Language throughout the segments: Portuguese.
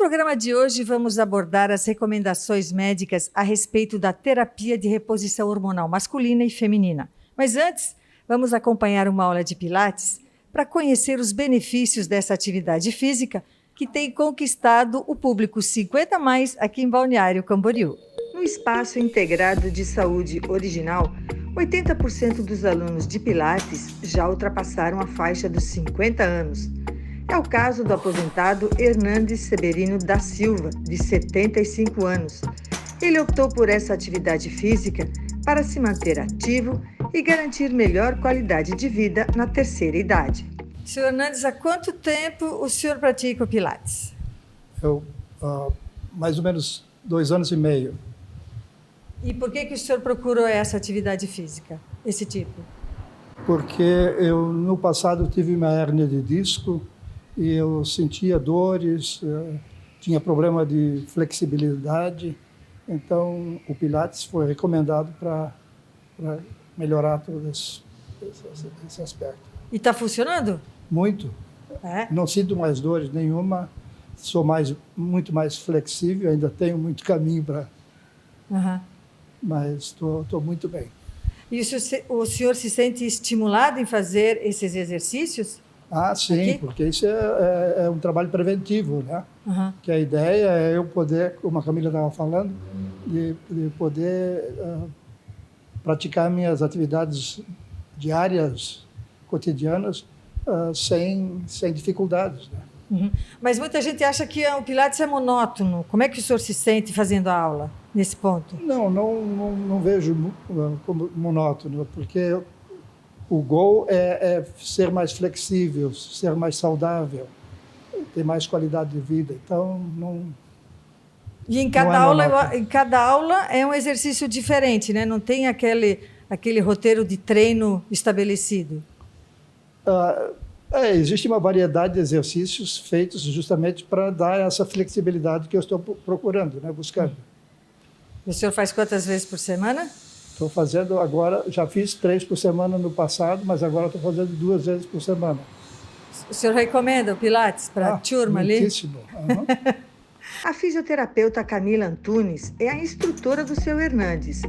programa de hoje vamos abordar as recomendações médicas a respeito da terapia de reposição hormonal masculina e feminina. Mas antes, vamos acompanhar uma aula de Pilates para conhecer os benefícios dessa atividade física que tem conquistado o público 50+ aqui em Balneário Camboriú. No Espaço Integrado de Saúde Original, 80% dos alunos de Pilates já ultrapassaram a faixa dos 50 anos. É o caso do aposentado Hernandes Severino da Silva, de 75 anos. Ele optou por essa atividade física para se manter ativo e garantir melhor qualidade de vida na terceira idade. Senhor Hernandes, há quanto tempo o senhor pratica o Pilates? Mais ou menos 2 anos e meio. E por que o senhor procurou essa atividade física, esse tipo? Porque eu, no passado, tive uma hérnia de disco e eu sentia dores, tinha problema de flexibilidade. Então, o Pilates foi recomendado para melhorar todo esse aspecto. E está funcionando? Muito. É? Não sinto mais dores nenhuma, sou muito mais flexível, ainda tenho muito caminho para... Mas estou muito bem. E o senhor se sente estimulado em fazer esses exercícios? Ah, sim, aqui? Porque isso é um trabalho preventivo, né? Que a ideia é eu poder, como a Camila estava falando, de poder praticar minhas atividades diárias, cotidianas, sem dificuldades, né? Mas muita gente acha que o Pilates é monótono. Como é que o senhor se sente fazendo a aula nesse ponto? Não vejo como monótono, porque o goal é ser mais flexível, ser mais saudável, ter mais qualidade de vida. Então, não. E em cada aula é um exercício diferente, né? Não tem aquele roteiro de treino estabelecido. Existe uma variedade de exercícios feitos justamente para dar essa flexibilidade que eu estou procurando, né? Buscando. O senhor faz quantas vezes por semana? Estou fazendo agora, já fiz 3 por semana no passado, mas agora estou fazendo 2 vezes por semana. O senhor recomenda o Pilates para a turma ali? Muitíssimo. A fisioterapeuta Camila Antunes é a instrutora do seu Hernandes.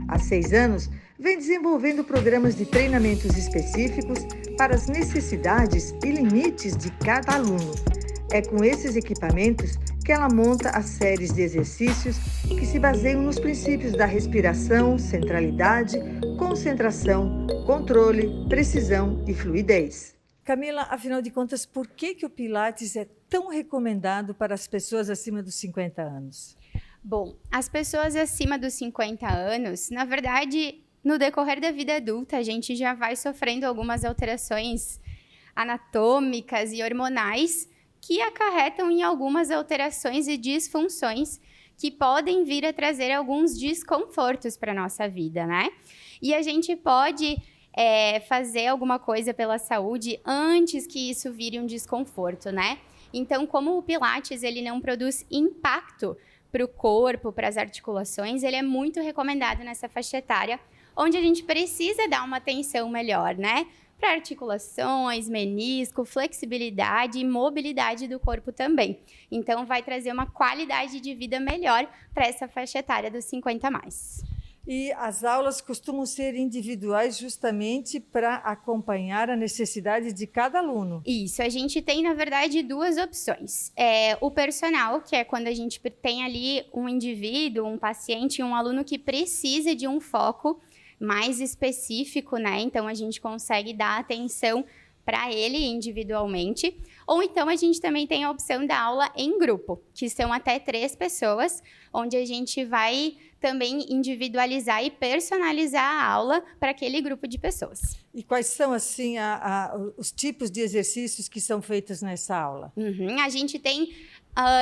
Há 6 anos, vem desenvolvendo programas de treinamentos específicos para as necessidades e limites de cada aluno. É com esses equipamentos que ela monta as séries de exercícios que se baseiam nos princípios da respiração, centralidade, concentração, controle, precisão e fluidez. Camila, afinal de contas, por que o Pilates é tão recomendado para as pessoas acima dos 50 anos? Bom, as pessoas acima dos 50 anos, na verdade, no decorrer da vida adulta, a gente já vai sofrendo algumas alterações anatômicas e hormonais que acarretam em algumas alterações e disfunções que podem vir a trazer alguns desconfortos para a nossa vida, né? E a gente pode fazer alguma coisa pela saúde antes que isso vire um desconforto, né? Então, como o Pilates ele não produz impacto para o corpo, para as articulações, ele é muito recomendado nessa faixa etária, onde a gente precisa dar uma atenção melhor, né? Para articulações, menisco, flexibilidade e mobilidade do corpo também. Então, vai trazer uma qualidade de vida melhor para essa faixa etária dos 50+. E as aulas costumam ser individuais justamente para acompanhar a necessidade de cada aluno. Isso, a gente tem, na verdade, 2 opções. O personal, que é quando a gente tem ali um indivíduo, um paciente, um aluno que precisa de um foco mais específico, né? Então, a gente consegue dar atenção para ele individualmente. Ou então, a gente também tem a opção da aula em grupo, que são até 3 pessoas, onde a gente vai também individualizar e personalizar a aula para aquele grupo de pessoas. E quais são, assim, os tipos de exercícios que são feitos nessa aula? A gente tem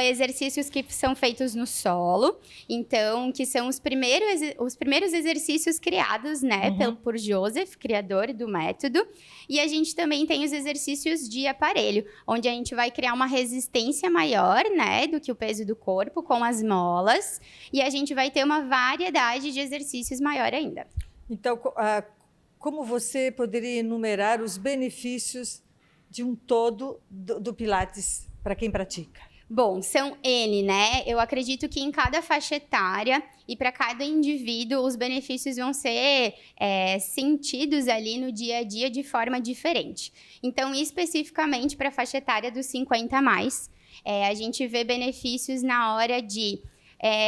exercícios que são feitos no solo, então, que são os primeiros exercícios criados, né, por Joseph, criador do método. E a gente também tem os exercícios de aparelho, onde a gente vai criar uma resistência maior, né, do que o peso do corpo com as molas, e a gente vai ter uma variedade de exercícios maior ainda. Então, como você poderia enumerar os benefícios de um todo do Pilates para quem pratica? Bom, são N, né? Eu acredito que em cada faixa etária e para cada indivíduo, os benefícios vão ser sentidos ali no dia a dia de forma diferente. Então, especificamente para a faixa etária dos 50 a mais, a gente vê benefícios na hora de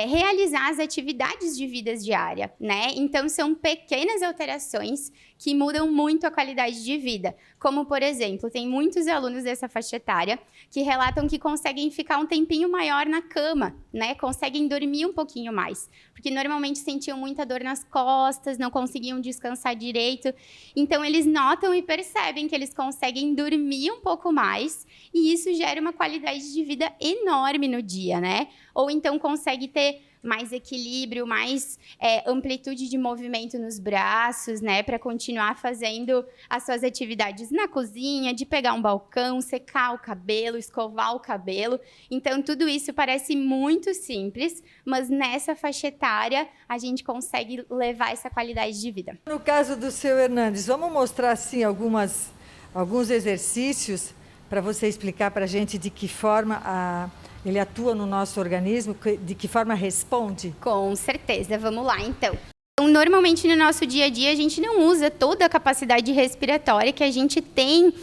realizar as atividades de vida diária, né? Então, são pequenas alterações que mudam muito a qualidade de vida. Como, por exemplo, tem muitos alunos dessa faixa etária que relatam que conseguem ficar um tempinho maior na cama, né? Conseguem dormir um pouquinho mais, porque normalmente sentiam muita dor nas costas, não conseguiam descansar direito. Então, eles notam e percebem que eles conseguem dormir um pouco mais e isso gera uma qualidade de vida enorme no dia, né? Ou então consegue ter mais equilíbrio, mais amplitude de movimento nos braços, né? Para continuar fazendo as suas atividades na cozinha, de pegar um balcão, secar o cabelo, escovar o cabelo. Então, tudo isso parece muito simples, mas nessa faixa etária a gente consegue levar essa qualidade de vida. No caso do seu Hernandes, vamos mostrar assim alguns exercícios para você explicar para a gente de que forma ele atua no nosso organismo, de que forma responde? Com certeza, vamos lá então. Normalmente no nosso dia a dia a gente não usa toda a capacidade respiratória que a gente tem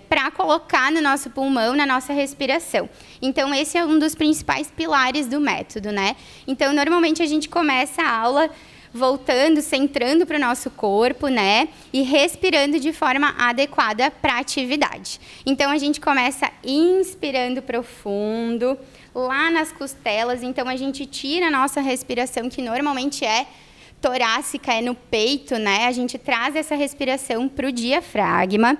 para colocar no nosso pulmão, na nossa respiração. Então esse é um dos principais pilares do método, né? Então normalmente a gente começa a aula voltando, centrando para o nosso corpo, né? E respirando de forma adequada para a atividade. Então, a gente começa inspirando profundo, lá nas costelas. Então, a gente tira a nossa respiração, que normalmente é torácica, é no peito, né? A gente traz essa respiração para o diafragma.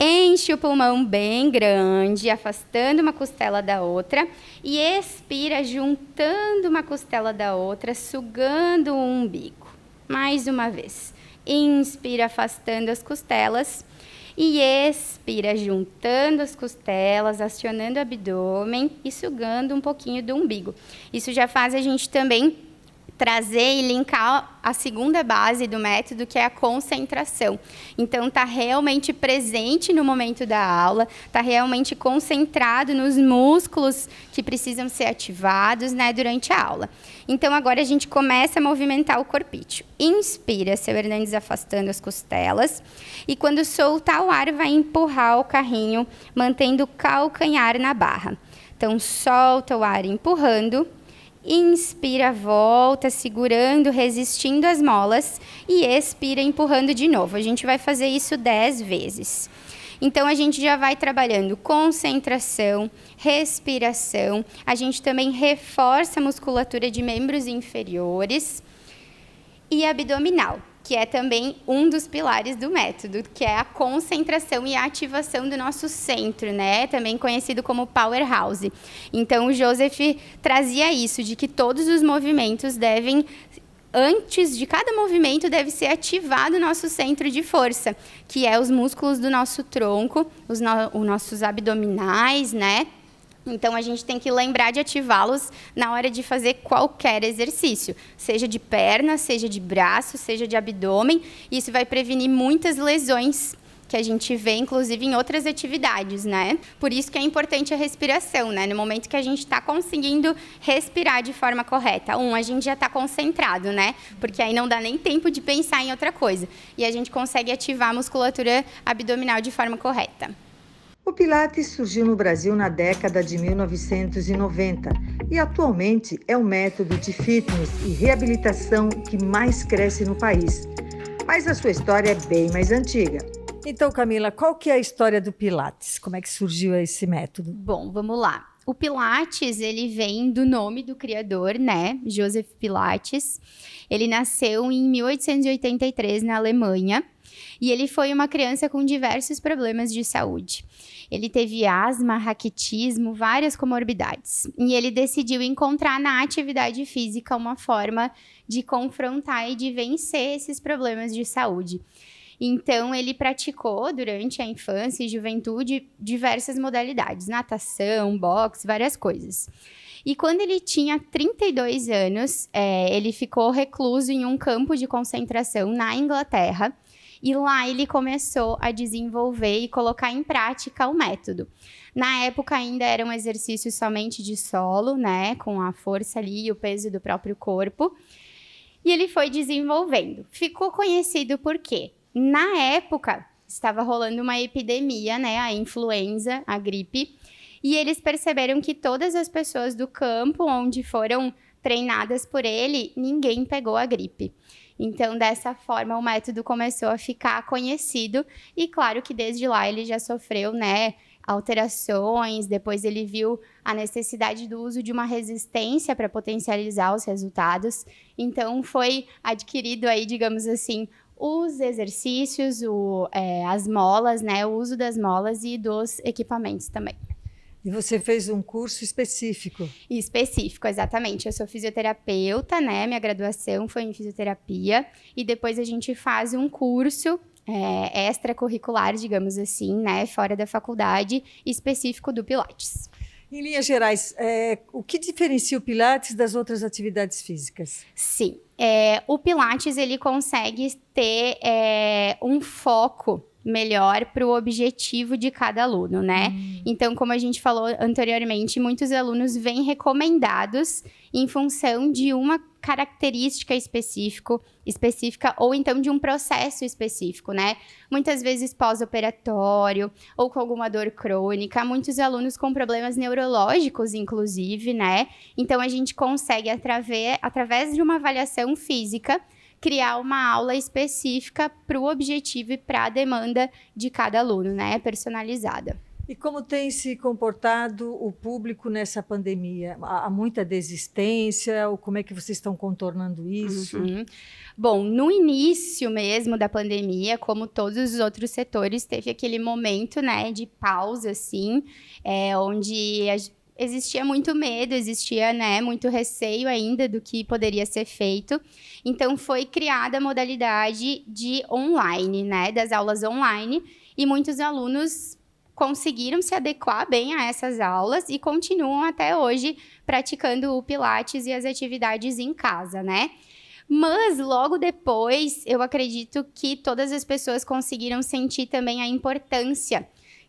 Enche o pulmão bem grande, afastando uma costela da outra. E expira, juntando uma costela da outra, sugando o umbigo. Mais uma vez. Inspira, afastando as costelas. E expira, juntando as costelas, acionando o abdômen e sugando um pouquinho do umbigo. Isso já faz a gente também trazer e linkar a segunda base do método, que é a concentração. Então, está realmente presente no momento da aula, está realmente concentrado nos músculos que precisam ser ativados, né, durante a aula. Então, agora a gente começa a movimentar o corpício. Inspira, seu Hernandes, afastando as costelas. E quando soltar o ar, vai empurrar o carrinho, mantendo o calcanhar na barra. Então, solta o ar empurrando. Inspira, volta, segurando, resistindo às molas. E expira, empurrando de novo. A gente vai fazer isso 10 vezes. Então, a gente já vai trabalhando concentração, respiração. A gente também reforça a musculatura de membros inferiores e abdominal, que é também um dos pilares do método, que é a concentração e a ativação do nosso centro, né? Também conhecido como powerhouse. Então, o Joseph trazia isso, de que todos os movimentos devem, antes de cada movimento, deve ser ativado o nosso centro de força, que é os músculos do nosso tronco, os nossos abdominais, né? Então, a gente tem que lembrar de ativá-los na hora de fazer qualquer exercício, seja de perna, seja de braço, seja de abdômen. Isso vai prevenir muitas lesões que a gente vê, inclusive, em outras atividades, né? Por isso que é importante a respiração, né? No momento que a gente está conseguindo respirar de forma correta. A gente já está concentrado, né? Porque aí não dá nem tempo de pensar em outra coisa. E a gente consegue ativar a musculatura abdominal de forma correta. O Pilates surgiu no Brasil na década de 1990 e atualmente é o método de fitness e reabilitação que mais cresce no país. Mas a sua história é bem mais antiga. Então, Camila, qual que é a história do Pilates? Como é que surgiu esse método? Bom, vamos lá. O Pilates, ele vem do nome do criador, né? Joseph Pilates. Ele nasceu em 1883 na Alemanha e ele foi uma criança com diversos problemas de saúde. Ele teve asma, raquitismo, várias comorbidades. E ele decidiu encontrar na atividade física uma forma de confrontar e de vencer esses problemas de saúde. Então, ele praticou, durante a infância e juventude, diversas modalidades. Natação, boxe, várias coisas. E quando ele tinha 32 anos, ele ficou recluso em um campo de concentração na Inglaterra. E lá ele começou a desenvolver e colocar em prática o método. Na época ainda era um exercício somente de solo, né, com a força ali e o peso do próprio corpo. E ele foi desenvolvendo. Ficou conhecido por quê? Na época, estava rolando uma epidemia, né, a influenza, a gripe, e eles perceberam que todas as pessoas do campo onde foram treinadas por ele, ninguém pegou a gripe. Então, dessa forma, o método começou a ficar conhecido e, claro, que desde lá ele já sofreu, né, alterações, depois ele viu a necessidade do uso de uma resistência para potencializar os resultados. Então, foi adquirido aí, digamos assim, os exercícios, as molas, né, o uso das molas e dos equipamentos também. E você fez um curso específico? Específico, exatamente. Eu sou fisioterapeuta, né? Minha graduação foi em fisioterapia. E depois a gente faz um curso extracurricular, digamos assim, né? Fora da faculdade, específico do Pilates. Em linhas gerais, o que diferencia o Pilates das outras atividades físicas? Sim. O Pilates, ele consegue ter um foco melhor para o objetivo de cada aluno, né? Então, como a gente falou anteriormente, muitos alunos vêm recomendados em função de uma característica específica ou então de um processo específico, né? Muitas vezes pós-operatório ou com alguma dor crônica, muitos alunos com problemas neurológicos, inclusive, né? Então, a gente consegue, através de uma avaliação física, criar uma aula específica para o objetivo e para a demanda de cada aluno, né? Personalizada. E como tem se comportado o público nessa pandemia? Há muita desistência? Ou como é que vocês estão contornando isso? Bom, no início mesmo da pandemia, como todos os outros setores, teve aquele momento, né, de pausa, assim, onde existia muito medo, existia, né, muito receio ainda do que poderia ser feito. Então, foi criada a modalidade de online, né, das aulas online, e muitos alunos conseguiram se adequar bem a essas aulas e continuam até hoje praticando o Pilates e as atividades em casa, né? Mas, logo depois, eu acredito que todas as pessoas conseguiram sentir também a importância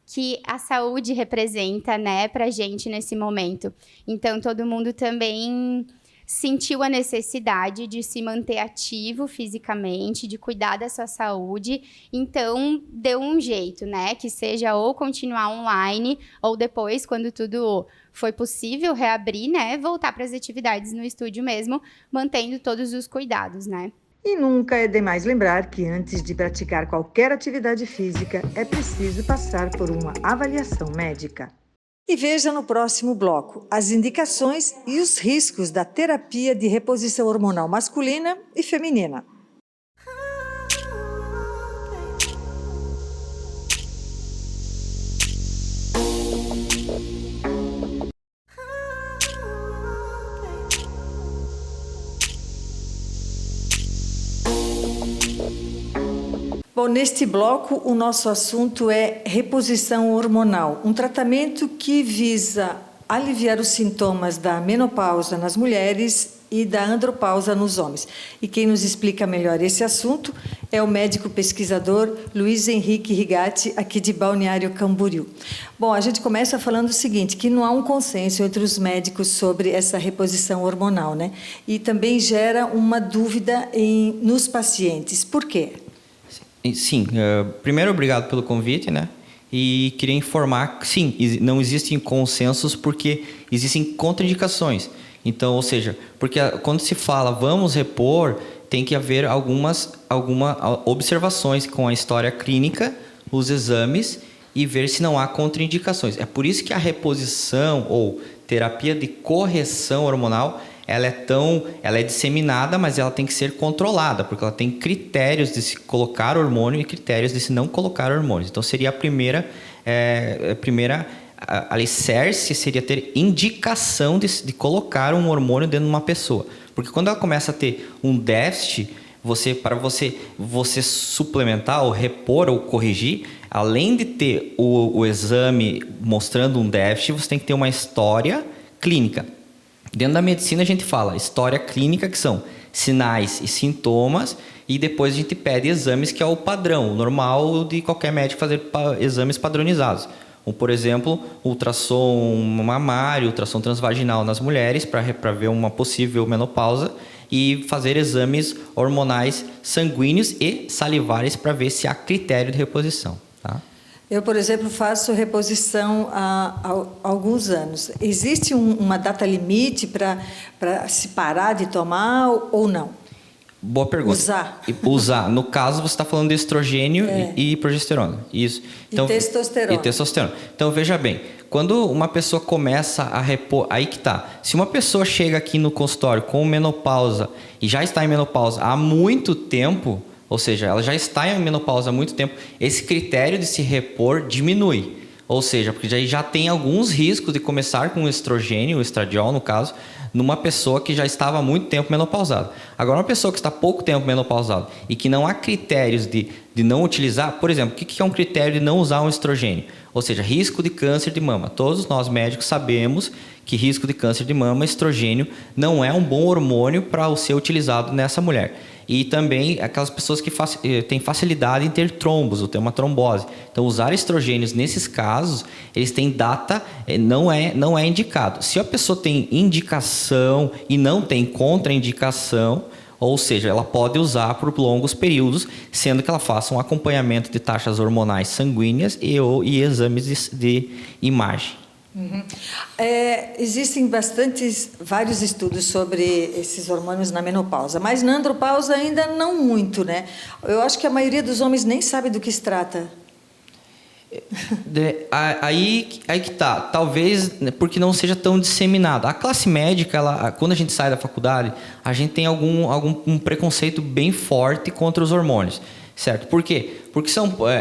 que a saúde representa, né, pra gente nesse momento. Então, todo mundo também sentiu a necessidade de se manter ativo fisicamente, de cuidar da sua saúde. Então, deu um jeito, né, que seja ou continuar online, ou depois, quando tudo foi possível reabrir, né, voltar para as atividades no estúdio mesmo, mantendo todos os cuidados, né. E nunca é demais lembrar que antes de praticar qualquer atividade física, é preciso passar por uma avaliação médica. E veja no próximo bloco as indicações e os riscos da terapia de reposição hormonal masculina e feminina. Bom, neste bloco, o nosso assunto é reposição hormonal, um tratamento que visa aliviar os sintomas da menopausa nas mulheres e da andropausa nos homens. E quem nos explica melhor esse assunto é o médico pesquisador Luiz Henrique Rigatti, aqui de Balneário Camboriú. Bom, a gente começa falando o seguinte, que não há um consenso entre os médicos sobre essa reposição hormonal, né? E também gera uma dúvida nos pacientes. Por quê? Sim, primeiro obrigado pelo convite, né? E queria informar que sim, não existem consensos porque existem contraindicações. Então, ou seja, porque quando se fala vamos repor, tem que haver algumas observações com a história clínica, os exames e ver se não há contraindicações. É por isso que a reposição ou terapia de correção hormonal ela é disseminada, mas ela tem que ser controlada, porque ela tem critérios de se colocar hormônio e critérios de se não colocar hormônios. Então, seria a primeira alicerce seria ter indicação de colocar um hormônio dentro de uma pessoa. Porque quando ela começa a ter um déficit, para você suplementar ou repor ou corrigir, além de ter o exame mostrando um déficit, você tem que ter uma história clínica. Dentro da medicina a gente fala história clínica, que são sinais e sintomas, E depois a gente pede exames que é o padrão, o normal de qualquer médico fazer exames padronizados. Por exemplo, ultrassom mamário, ultrassom transvaginal nas mulheres para ver uma possível menopausa e fazer exames hormonais sanguíneos e salivares para ver se há critério de reposição. Tá? Eu, por exemplo, faço reposição há alguns anos. Existe uma data limite para se parar de tomar ou não? Boa pergunta. Usar. No caso, você está falando de estrogênio e progesterona. Isso. Então, e testosterona. E testosterona. Então, veja bem. Quando uma pessoa começa a repor... Aí que tá. Se uma pessoa chega aqui no consultório com menopausa e já está em menopausa há muito tempo, ou seja, ela já está em menopausa há muito tempo, esse critério de se repor diminui. Ou seja, porque já tem alguns riscos de começar com o estrogênio, o estradiol no caso, numa pessoa que já estava há muito tempo menopausada. Agora, uma pessoa que está há pouco tempo menopausada e que não há critérios de não utilizar, por exemplo, o que é um critério de não usar um estrogênio? Ou seja, risco de câncer de mama. Todos nós médicos sabemos que risco de câncer de mama, estrogênio, não é um bom hormônio para ser utilizado nessa mulher. E também aquelas pessoas que têm facilidade em ter trombos, ou ter uma trombose. Então, usar estrogênios nesses casos, eles têm data, não é indicado. Se a pessoa tem indicação e não tem contraindicação, ou seja, ela pode usar por longos períodos, sendo que ela faça um acompanhamento de taxas hormonais sanguíneas e exames de imagem. Uhum. Existem vários estudos sobre esses hormônios na menopausa, mas na andropausa ainda não muito, né? Eu acho que a maioria dos homens nem sabe do que se trata. Aí que tá. Talvez porque não seja tão disseminado. A classe médica, quando a gente sai da faculdade, a gente tem um preconceito bem forte contra os hormônios. Certo? Por quê? Porque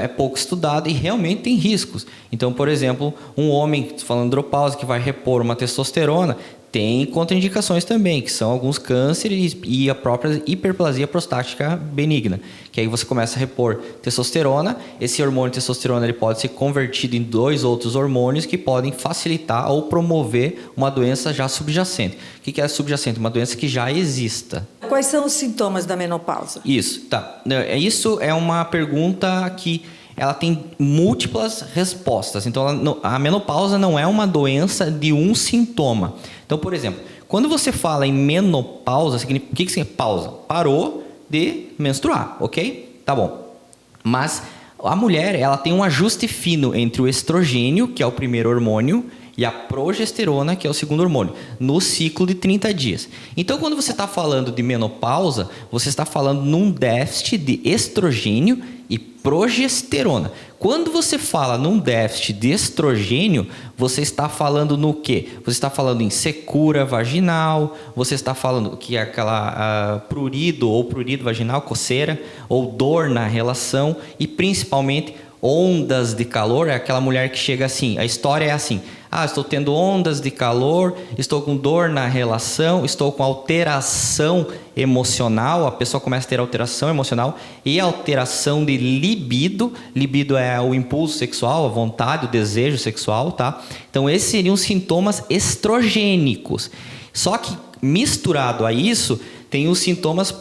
é pouco estudado e realmente tem riscos. Então, por exemplo, um homem, falando andropausa, que vai repor uma testosterona, tem contraindicações também, que são alguns cânceres e a própria hiperplasia prostática benigna. Que aí você começa a repor testosterona, esse hormônio testosterona ele pode ser convertido em 2 outros hormônios que podem facilitar ou promover uma doença já subjacente. O que é subjacente? Uma doença que já exista. Quais são os sintomas da menopausa? Isso, tá. Isso é uma pergunta que ela tem múltiplas respostas. Então, a menopausa não é uma doença de um sintoma. Então, por exemplo, quando você fala em menopausa, o que significa pausa? Parou de menstruar, ok? Tá bom. Mas a mulher, ela tem um ajuste fino entre o estrogênio, que é o primeiro hormônio, e a progesterona, que é o segundo hormônio, no ciclo de 30 dias. Então, quando você está falando de menopausa, você está falando num déficit de estrogênio e progesterona. Quando você fala num déficit de estrogênio, você está falando no quê? Você está falando em secura vaginal, você está falando que é aquela prurido ou prurido vaginal, coceira, ou dor na relação e principalmente ondas de calor. É aquela mulher que chega assim, a história é assim: estou tendo ondas de calor, estou com dor na relação, estou com alteração emocional. A pessoa começa a ter alteração emocional e alteração de libido. Libido é o impulso sexual, a vontade, o desejo sexual, tá? Então, esses seriam sintomas estrogênicos. Só que, misturado a isso, tem os sintomas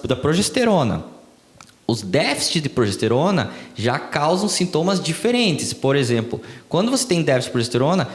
da progesterona. Os déficits de progesterona já causam sintomas diferentes. Por exemplo, quando você tem déficit de progesterona,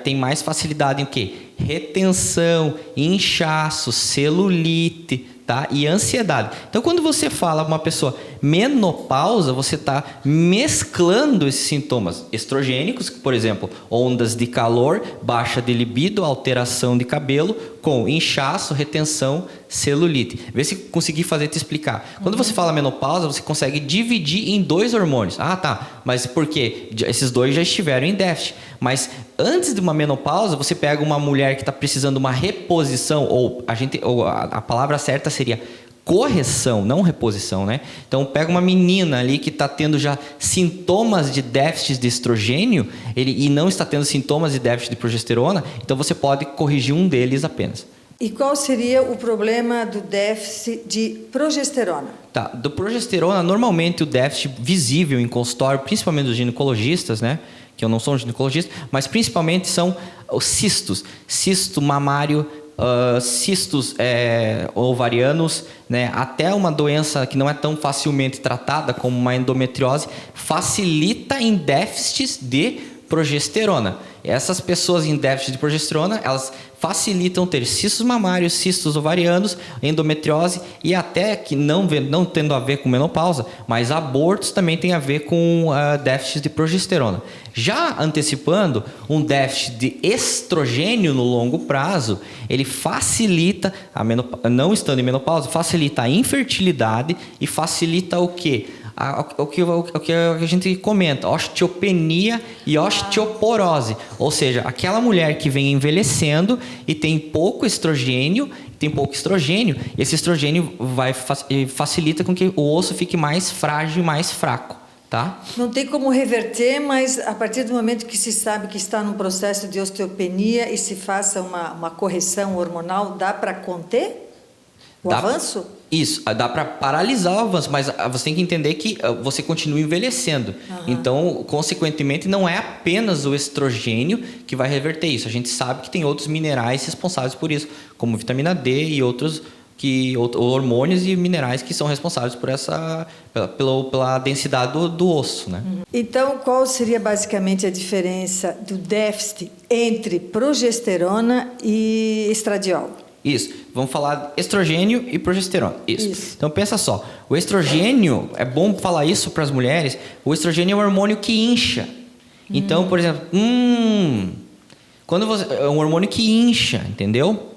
tem mais facilidade em o quê? Retenção, inchaço, celulite, tá? E ansiedade. Então, quando você fala uma pessoa menopausa, você está mesclando esses sintomas estrogênicos, por exemplo, ondas de calor, baixa de libido, alteração de cabelo, com inchaço, retenção, celulite. Vê se consegui te explicar. Quando você fala menopausa, você consegue dividir em 2 hormônios. Tá, mas por quê? Esses 2 já estiveram em déficit. Mas antes de uma menopausa, você pega uma mulher que está precisando de uma reposição, ou a palavra certa seria correção, não reposição, né? Então, pega uma menina ali que está tendo já sintomas de déficit de estrogênio e não está tendo sintomas de déficit de progesterona, então você pode corrigir um deles apenas. E qual seria o problema do déficit de progesterona? Tá, do progesterona, normalmente o déficit visível em consultório, principalmente dos ginecologistas, né? Que eu não sou um ginecologista, mas principalmente são os cistos. Cisto mamário cistos ovarianos, né, até uma doença que não é tão facilmente tratada como uma endometriose, facilita em déficits de progesterona. Essas pessoas em déficit de progesterona, elas facilitam ter cistos mamários, cistos ovarianos, endometriose e até que não tendo a ver com menopausa, mas abortos também tem a ver com déficit de progesterona. Já antecipando, um déficit de estrogênio no longo prazo, ele facilita, não estando em menopausa, facilita a infertilidade e facilita o quê? O que a gente comenta, osteopenia e osteoporose. Ou seja, aquela mulher que vem envelhecendo e tem pouco estrogênio, esse estrogênio facilita com que o osso fique mais frágil e mais fraco. Tá? Não tem como reverter, mas a partir do momento que se sabe que está num processo de osteopenia e se faça uma correção hormonal, dá para conter o avanço? Isso, dá para paralisar o avanço, mas você tem que entender que você continua envelhecendo. Então, consequentemente, não é apenas o estrogênio que vai reverter isso. A gente sabe que tem outros minerais responsáveis por isso, como vitamina D e outros hormônios e minerais que são responsáveis por pela densidade do osso, né? Então, qual seria basicamente a diferença do déficit entre progesterona e estradiol? Isso. Vamos falar estrogênio e progesterona. Isso. Então, pensa só. O estrogênio, é bom falar isso para as mulheres, o estrogênio é um hormônio que incha. Então, por exemplo, é um hormônio que incha, entendeu?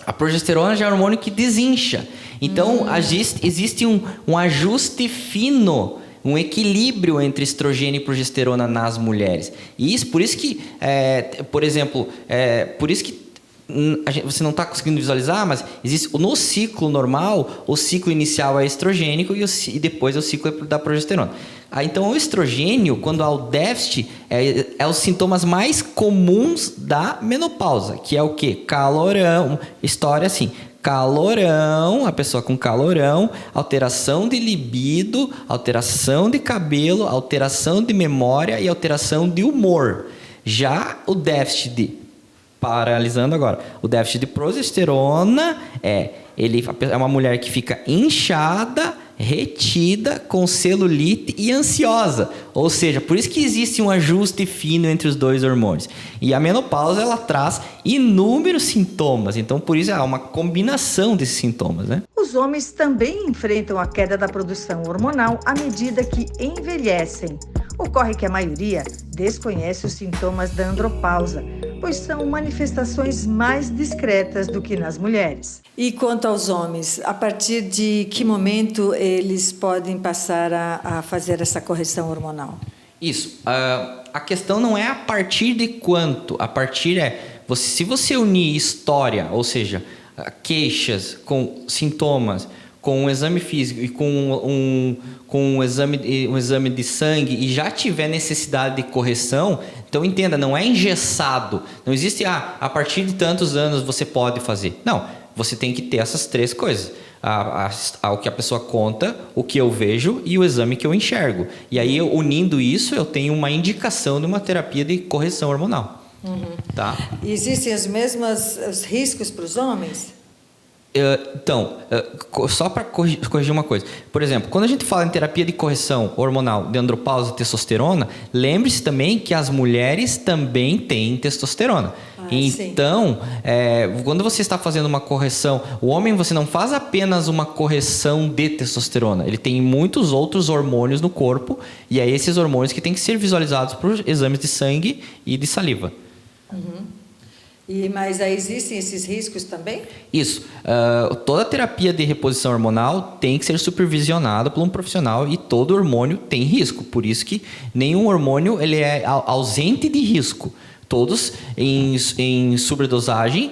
A progesterona já é um hormônio que desincha. Então, existe um ajuste fino, um equilíbrio entre estrogênio e progesterona nas mulheres. E isso, por isso que, você não está conseguindo visualizar, mas existe no ciclo normal, o ciclo inicial é estrogênico e depois o ciclo é da progesterona. Então, o estrogênio, quando há o déficit, é os sintomas mais comuns da menopausa, que é o quê? Calorão, história assim, calorão, a pessoa com calorão, alteração de libido, alteração de cabelo, alteração de memória e alteração de humor. Já o déficit paralisando agora, o déficit de progesterona é uma mulher que fica inchada, retida, com celulite e ansiosa. Ou seja, por isso que existe um ajuste fino entre os dois hormônios. E a menopausa, ela traz inúmeros sintomas. Então, por isso, há uma combinação desses sintomas, né? Os homens também enfrentam a queda da produção hormonal à medida que envelhecem. Ocorre que a maioria desconhece os sintomas da andropausa, pois são manifestações mais discretas do que nas mulheres. E quanto aos homens, a partir de que momento eles podem passar a fazer essa correção hormonal? Isso. A questão não é a partir de quanto. A partir se você unir história, ou seja, queixas com sintomas, com um exame físico e com um exame de sangue e já tiver necessidade de correção, então entenda, não é engessado. Não existe, a partir de tantos anos você pode fazer. Não, você tem que ter essas três coisas. O que a pessoa conta, o que eu vejo e o exame que eu enxergo. E aí, unindo isso, eu tenho uma indicação de uma terapia de correção hormonal. Tá? E existem os riscos para os homens? Então, só para corrigir uma coisa. Por exemplo, quando a gente fala em terapia de correção hormonal de andropausa e testosterona, lembre-se também que as mulheres também têm testosterona. Então, quando você está fazendo uma correção, o homem, você não faz apenas uma correção de testosterona. Ele tem muitos outros hormônios no corpo e é esses hormônios que têm que ser visualizados por exames de sangue e de saliva. Mas aí existem esses riscos também? Isso. Toda terapia de reposição hormonal tem que ser supervisionada por um profissional e todo hormônio tem risco. Por isso que nenhum hormônio ele é ausente de risco. Todos em sobredosagem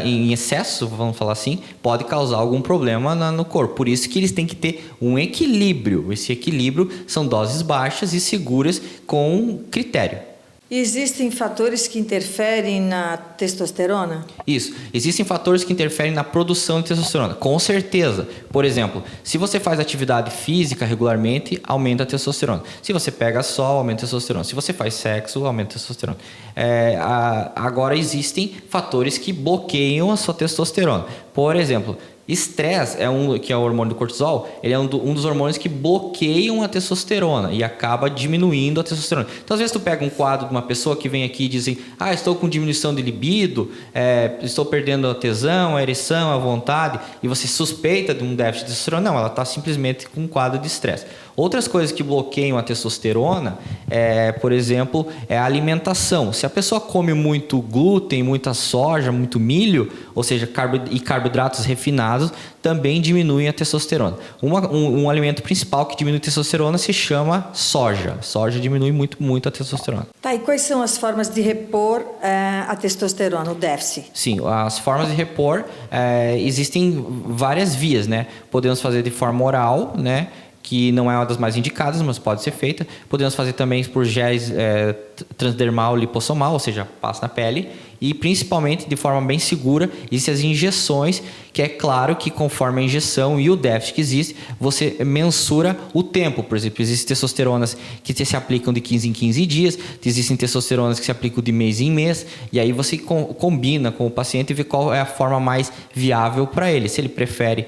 em excesso, vamos falar assim, pode causar algum problema no corpo. Por isso que eles têm que ter um equilíbrio. Esse equilíbrio são doses baixas e seguras com critério. E existem fatores que interferem na testosterona? Isso. Existem fatores que interferem na produção de testosterona, com certeza. Por exemplo, se você faz atividade física regularmente, aumenta a testosterona. Se você pega sol, aumenta a testosterona. Se você faz sexo, aumenta a testosterona. Agora, existem fatores que bloqueiam a sua testosterona. Por exemplo, estresse, que é o hormônio do cortisol, ele é um dos hormônios que bloqueiam a testosterona e acaba diminuindo a testosterona. Então, às vezes, tu pega um quadro de uma pessoa que vem aqui e diz assim, estou com diminuição de libido, estou perdendo a tesão, a ereção, a vontade, e você suspeita de um déficit de testosterona. Não, ela está simplesmente com um quadro de estresse. Outras coisas que bloqueiam a testosterona, por exemplo, é a alimentação. Se a pessoa come muito glúten, muita soja, muito milho, ou seja, carboidratos refinados, também diminuem a testosterona. Um alimento principal que diminui a testosterona se chama soja. Soja diminui muito a testosterona. Tá, e quais são as formas de repor a testosterona, o déficit? Sim, as formas de repor, existem várias vias, né? Podemos fazer de forma oral, né? Que não é uma das mais indicadas, mas pode ser feita. Podemos fazer também por géis transdermal lipossomal, ou seja, passa na pele. E principalmente, de forma bem segura, existem as injeções, que é claro que conforme a injeção e o déficit que existe, você mensura o tempo. Por exemplo, existem testosteronas que se aplicam de 15 em 15 dias, existem testosteronas que se aplicam de mês em mês, e aí você combina com o paciente e vê qual é a forma mais viável para ele. Se ele prefere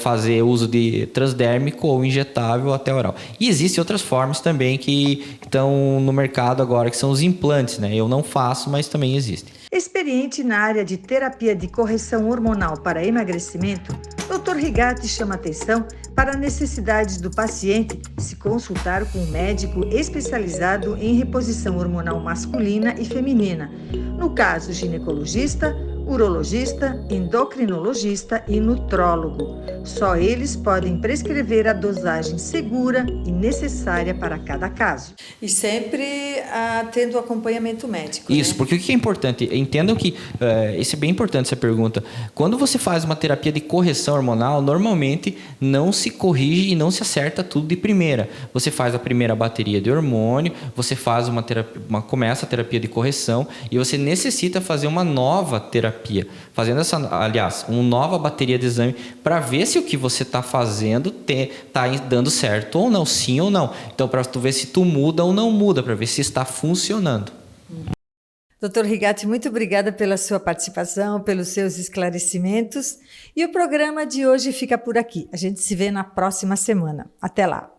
fazer uso de transdérmico ou injetável até oral. E existem outras formas também que estão no mercado agora, que são os implantes, né? Eu não faço, mas também existem. Experiente na área de terapia de correção hormonal para emagrecimento, Dr. Rigatti chama atenção para a necessidade do paciente se consultar com um médico especializado em reposição hormonal masculina e feminina, no caso ginecologista, urologista, endocrinologista e nutrólogo. Só eles podem prescrever a dosagem segura e necessária para cada caso. E sempre tendo acompanhamento médico. Isso, né? Porque o que é importante? Entendam que, isso é bem importante essa pergunta. Quando você faz uma terapia de correção hormonal, normalmente não se corrige e não se acerta tudo de primeira. Você faz a primeira bateria de hormônio, você faz começa a terapia de correção e você necessita fazer uma nova terapia. Fazendo uma nova bateria de exame para ver se o que você está fazendo está dando certo ou não, sim ou não. Então, para tu ver se tu muda ou não muda, para ver se está funcionando. Dr. Rigatti, muito obrigada pela sua participação, pelos seus esclarecimentos. E o programa de hoje fica por aqui. A gente se vê na próxima semana. Até lá!